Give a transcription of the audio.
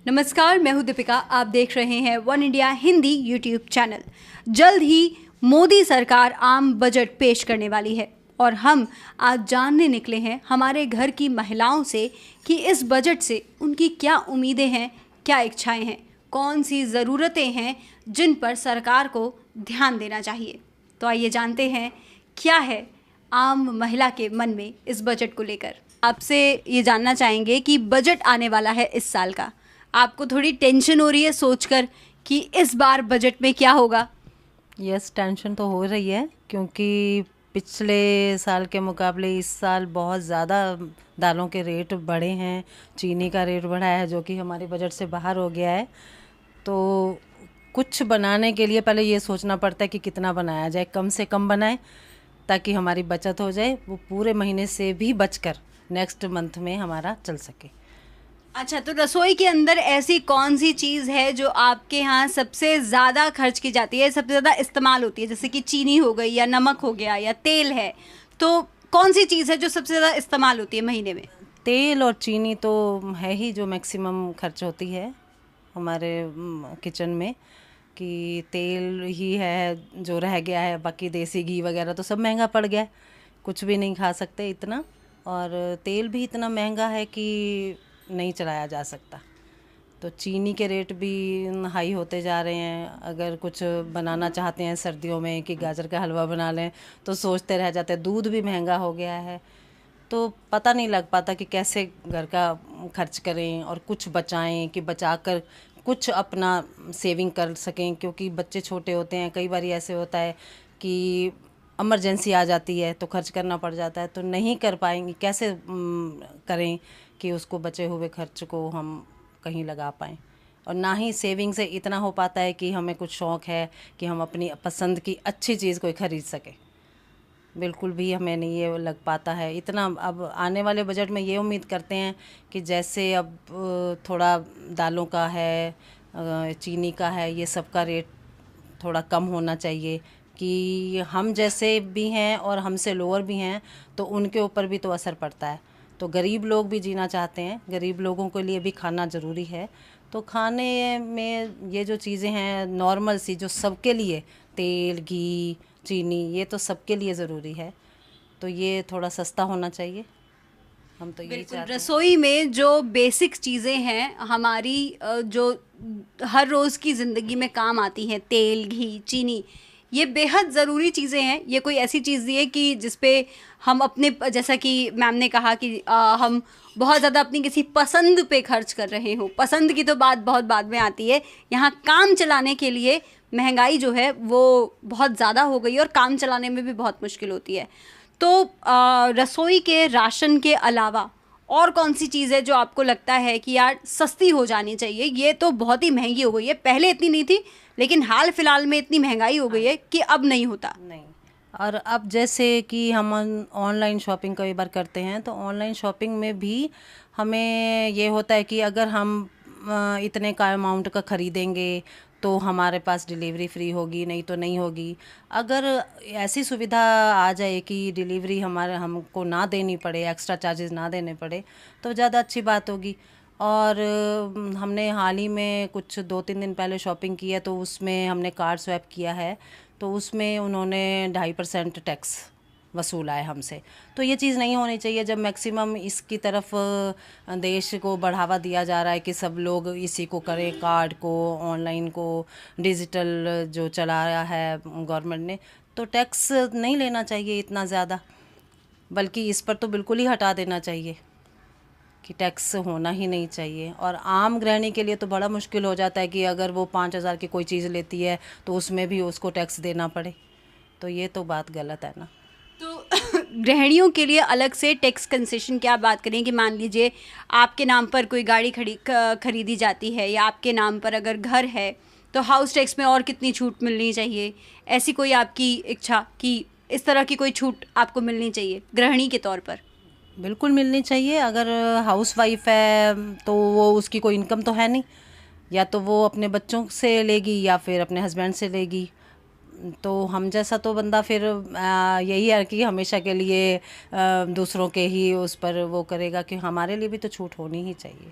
नमस्कार, मैं हूं दीपिका। आप देख रहे हैं one India Hindi YouTube channel. जल्द ही मोदी सरकार आम बजट पेश करने वाली है और हम आज जानने निकले हैं हमारे घर की महिलाओं से कि इस बजट से उनकी क्या उम्मीदें हैं, क्या इच्छाएं हैं, कौन सी ज़रूरतें हैं जिन पर सरकार को ध्यान देना चाहिए। तो आइए जानते हैं क्या है आम महिला के मन में इस बजट को लेकर। आपसे ये जानना चाहेंगे कि बजट आने वाला है इस साल का, आपको थोड़ी टेंशन हो रही है सोचकर कि इस बार बजट में क्या होगा? यस, टेंशन तो हो रही है क्योंकि पिछले साल के मुकाबले इस साल बहुत ज़्यादा दालों के रेट बढ़े हैं। चीनी का रेट बढ़ा है जो कि हमारे बजट से बाहर हो गया है। तो कुछ बनाने के लिए पहले ये सोचना पड़ता है कि कितना बनाया जाए, कम से कम बनाए ताकि हमारी बचत हो जाए, वो पूरे महीने से भी बचकर नेक्स्ट मंथ में हमारा चल सके। अच्छा, तो रसोई के अंदर ऐसी कौन सी चीज़ है जो आपके यहाँ सबसे ज़्यादा खर्च की जाती है, सबसे ज़्यादा इस्तेमाल होती है? जैसे कि चीनी हो गई या नमक हो गया या तेल है, तो कौन सी चीज़ है जो सबसे ज़्यादा इस्तेमाल होती है महीने में? तेल और चीनी तो है ही जो मैक्सिमम खर्च होती है हमारे किचन में, कि तेल ही है जो रह गया है। बाकी देसी घी वगैरह तो सब महंगा पड़ गया है, कुछ भी नहीं खा सकते इतना। और तेल भी इतना महंगा है कि नहीं चलाया जा सकता। तो चीनी के रेट भी हाई होते जा रहे हैं। अगर कुछ बनाना चाहते हैं सर्दियों में कि गाजर का हलवा बना लें तो सोचते रह जाते हैं। दूध भी महंगा हो गया है, तो पता नहीं लग पाता कि कैसे घर का खर्च करें और कुछ बचाएं, कि बचाकर कुछ अपना सेविंग कर सकें। क्योंकि बच्चे छोटे होते हैं, कई बार ऐसे होता है कि इमरजेंसी आ जाती है तो खर्च करना पड़ जाता है, तो नहीं कर पाएंगे। कैसे करें कि उसको बचे हुए खर्च को हम कहीं लगा पाएँ। और ना ही सेविंग से इतना हो पाता है कि हमें कुछ शौक़ है कि हम अपनी पसंद की अच्छी चीज़ कोई ख़रीद सकें। बिल्कुल भी हमें नहीं ये लग पाता है इतना। अब आने वाले बजट में ये उम्मीद करते हैं कि जैसे अब थोड़ा दालों का है, चीनी का है, ये सब का रेट थोड़ा कम होना चाहिए, कि हम जैसे भी हैं और हमसे लोअर भी हैं तो उनके ऊपर भी तो असर पड़ता है। तो गरीब लोग भी जीना चाहते हैं, गरीब लोगों के लिए भी खाना ज़रूरी है। तो खाने में ये जो चीज़ें हैं नॉर्मल सी, जो सबके लिए, तेल, घी, चीनी, ये तो सबके लिए ज़रूरी है, तो ये थोड़ा सस्ता होना चाहिए। हम तो यही बिल्कुल, चाहते हैं। रसोई में जो बेसिक चीज़ें हैं हमारी, जो हर रोज़ की ज़िंदगी में काम आती हैं, तेल, घी, चीनी, ये बेहद ज़रूरी चीज़ें हैं। ये कोई ऐसी चीज़ नहीं है कि जिस पे हम अपने, जैसा कि मैम ने कहा कि हम बहुत ज़्यादा अपनी किसी पसंद पे खर्च कर रहे हो। पसंद की तो बात बहुत बाद में आती है। यहाँ काम चलाने के लिए महंगाई जो है वो बहुत ज़्यादा हो गई है और काम चलाने में भी बहुत मुश्किल होती है। तो रसोई के राशन के अलावा और कौन सी चीज़ है जो आपको लगता है कि यार सस्ती हो जानी चाहिए? ये तो बहुत ही महंगी हो गई है, पहले इतनी नहीं थी लेकिन हाल फिलहाल में इतनी महंगाई हो गई है कि अब नहीं होता। नहीं, और अब जैसे कि हम ऑनलाइन शॉपिंग कई बार करते हैं, तो ऑनलाइन शॉपिंग में भी हमें ये होता है कि अगर हम इतने का अमाउंट का ख़रीदेंगे तो हमारे पास डिलीवरी फ्री होगी, नहीं तो नहीं होगी। अगर ऐसी सुविधा आ जाए कि डिलीवरी हमको ना देनी पड़े, एक्स्ट्रा चार्जेस ना देने पड़े, तो ज़्यादा अच्छी बात होगी। और हमने हाल ही में कुछ 2-3 दिन पहले शॉपिंग की है, तो उसमें हमने कार्ड स्वैप किया है, तो उसमें उन्होंने 2.5% टैक्स वसूला है हमसे। तो ये चीज़ नहीं होनी चाहिए। जब मैक्सिमम इसकी तरफ देश को बढ़ावा दिया जा रहा है कि सब लोग इसी को करें, कार्ड को, ऑनलाइन को, डिजिटल जो चला रहा है गवर्नमेंट ने, तो टैक्स नहीं लेना चाहिए इतना ज़्यादा, बल्कि इस पर तो बिल्कुल ही हटा देना चाहिए कि टैक्स होना ही नहीं चाहिए। और आम गृहिणी के लिए तो बड़ा मुश्किल हो जाता है कि अगर वो 5,000 की कोई चीज़ लेती है तो उसमें भी उसको टैक्स देना पड़े, तो ये तो बात गलत है ना। तो गृहिणियों के लिए अलग से टैक्स कंसेशन की आप बात करें कि मान लीजिए आपके नाम पर कोई गाड़ी खरीदी जाती है या आपके नाम पर अगर घर है तो हाउस टैक्स में और कितनी छूट मिलनी चाहिए? ऐसी कोई आपकी इच्छा कि इस तरह की कोई छूट आपको मिलनी चाहिए गृहिणी के तौर पर? बिल्कुल मिलनी चाहिए। अगर हाउस वाइफ है तो वो, उसकी कोई इनकम तो है नहीं, या तो वो अपने बच्चों से लेगी या फिर अपने हस्बैंड से लेगी। तो हम जैसा तो बंदा फिर यही है कि हमेशा के लिए दूसरों के ही उस पर वो करेगा, कि हमारे लिए भी तो छूट होनी ही चाहिए।